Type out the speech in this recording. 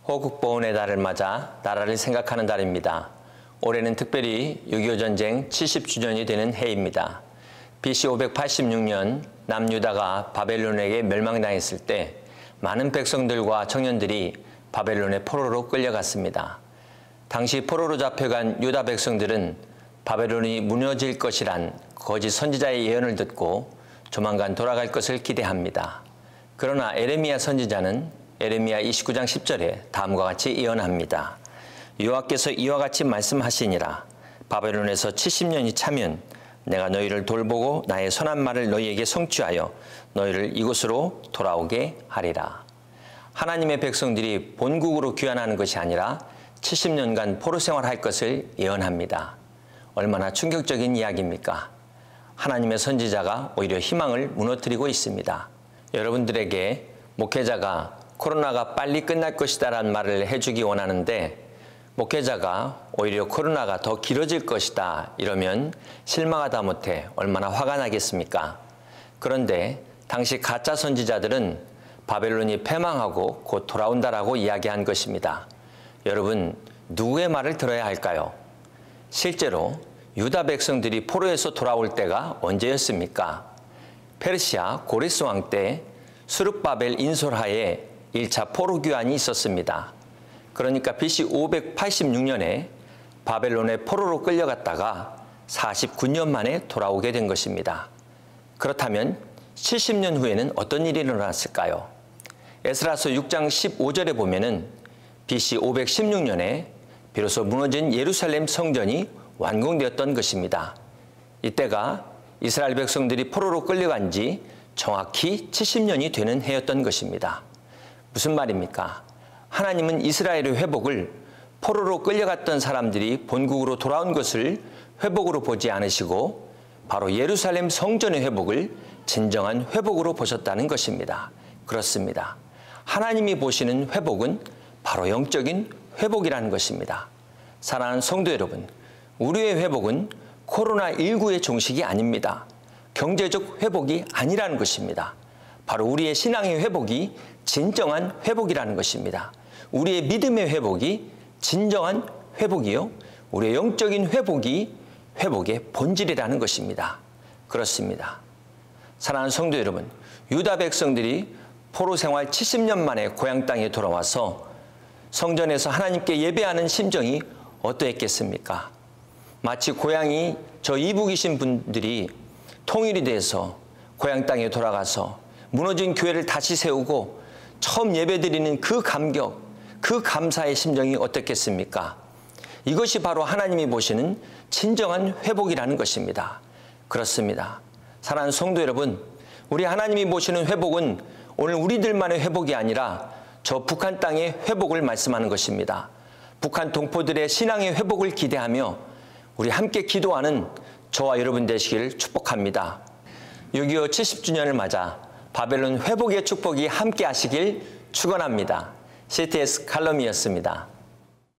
호국보훈의 달을 맞아 나라를 생각하는 달입니다. 올해는 특별히 6.25 전쟁 70주년이 되는 해입니다. BC 586년 남유다가 바벨론에게 멸망당했을 때 많은 백성들과 청년들이 바벨론의 포로로 끌려갔습니다. 당시 포로로 잡혀간 유다 백성들은 바벨론이 무너질 것이란 거짓 선지자의 예언을 듣고 조만간 돌아갈 것을 기대합니다. 그러나 에레미야 선지자는 에레미야 29장 10절에 다음과 같이 예언합니다. 여호와께서 이와 같이 말씀하시니라. 바벨론에서 70년이 차면 내가 너희를 돌보고 나의 선한 말을 너희에게 성취하여 너희를 이곳으로 돌아오게 하리라. 하나님의 백성들이 본국으로 귀환하는 것이 아니라 70년간 포로 생활할 것을 예언합니다. 얼마나 충격적인 이야기입니까? 하나님의 선지자가 오히려 희망을 무너뜨리고 있습니다. 여러분들에게 목회자가 코로나가 빨리 끝날 것이다라는 말을 해주기 원하는데 목회자가 오히려 코로나가 더 길어질 것이다 이러면 실망하다 못해 얼마나 화가 나겠습니까? 그런데 당시 가짜 선지자들은 바벨론이 패망하고 곧 돌아온다라고 이야기한 것입니다. 여러분, 누구의 말을 들어야 할까요? 실제로 유다 백성들이 포로에서 돌아올 때가 언제였습니까? 페르시아 고레스 왕 때 스룹바벨 인솔하에 1차 포로 귀환이 있었습니다. 그러니까 BC 586년에 바벨론의 포로로 끌려갔다가 49년 만에 돌아오게 된 것입니다. 그렇다면 70년 후에는 어떤 일이 일어났을까요? 에스라서 6장 15절에 보면은 BC 516년에 비로소 무너진 예루살렘 성전이 완공되었던 것입니다. 이때가 이스라엘 백성들이 포로로 끌려간 지 정확히 70년이 되는 해였던 것입니다. 무슨 말입니까? 하나님은 이스라엘의 회복을 포로로 끌려갔던 사람들이 본국으로 돌아온 것을 회복으로 보지 않으시고 바로 예루살렘 성전의 회복을 진정한 회복으로 보셨다는 것입니다. 그렇습니다. 하나님이 보시는 회복은 바로 영적인 회복이라는 것입니다. 사랑하는 성도 여러분, 우리의 회복은 코로나19의 종식이 아닙니다. 경제적 회복이 아니라는 것입니다. 바로 우리의 신앙의 회복이 진정한 회복이라는 것입니다. 우리의 믿음의 회복이 진정한 회복이요. 우리의 영적인 회복이 회복의 본질이라는 것입니다. 그렇습니다. 사랑하는 성도 여러분, 유다 백성들이 포로 생활 70년 만에 고향 땅에 돌아와서 성전에서 하나님께 예배하는 심정이 어떠했겠습니까? 마치 고향이 저 이북이신 분들이 통일이 돼서 고향 땅에 돌아가서 무너진 교회를 다시 세우고 처음 예배드리는 그 감격, 그 감사의 심정이 어떻겠습니까? 이것이 바로 하나님이 보시는 진정한 회복이라는 것입니다. 그렇습니다. 사랑하는 성도 여러분, 우리 하나님이 보시는 회복은 오늘 우리들만의 회복이 아니라 저 북한 땅의 회복을 말씀하는 것입니다. 북한 동포들의 신앙의 회복을 기대하며 우리 함께 기도하는 저와 여러분 되시기를 축복합니다. 6.25 70주년을 맞아 바벨론 회복의 축복이 함께 하시길 축원합니다. CTS 칼럼이었습니다.